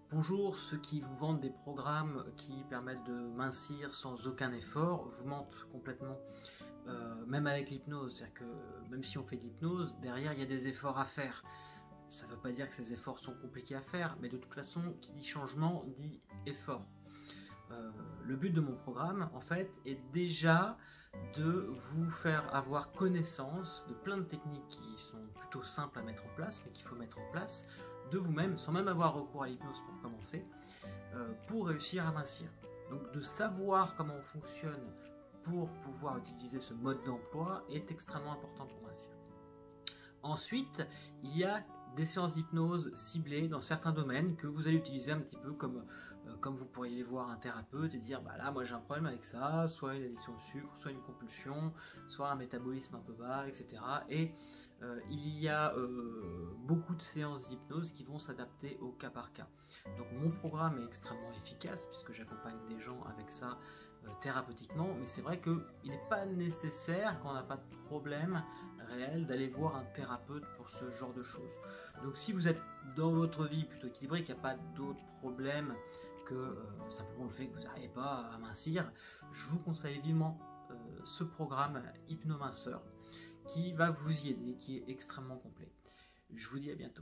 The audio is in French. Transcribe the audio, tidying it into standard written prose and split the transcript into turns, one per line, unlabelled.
Bonjour, ceux qui vous vendent des programmes qui permettent de mincir sans aucun effort vous mentent complètement, même avec l'hypnose. C'est-à-dire que même si on fait de l'hypnose, derrière il y a des efforts à faire. Ça ne veut pas dire que ces efforts sont compliqués à faire, mais de toute façon, qui dit changement dit effort. Le but de mon programme, en fait, est déjà de vous faire avoir connaissance de plein de techniques qui sont plutôt simples à mettre en place, mais qu'il faut mettre en place de vous-même, sans même avoir recours à l'hypnose pour commencer, pour réussir à mincir. Donc de savoir comment on fonctionne pour pouvoir utiliser ce mode d'emploi est extrêmement important pour mincir. Ensuite, il y a des séances d'hypnose ciblées dans certains domaines que vous allez utiliser un petit peu comme vous pourriez aller voir un thérapeute et dire bah là moi j'ai un problème avec ça, soit une addiction au sucre, soit une compulsion, soit un métabolisme un peu bas, etc. Et il y a beaucoup de séances d'hypnose qui vont s'adapter au cas par cas. Donc mon programme est extrêmement efficace puisque j'accompagne des gens avec ça thérapeutiquement, mais c'est vrai qu'il n'est pas nécessaire quand on n'a pas de problème réel d'aller voir un thérapeute pour ce genre de choses. Donc si vous êtes dans votre vie plutôt équilibré, qu'il n'y a pas d'autres problèmes que simplement le fait que vous n'arrivez pas à mincir, je vous conseille vivement ce programme Hypnominceur qui va vous y aider, qui est extrêmement complet. Je vous dis à bientôt.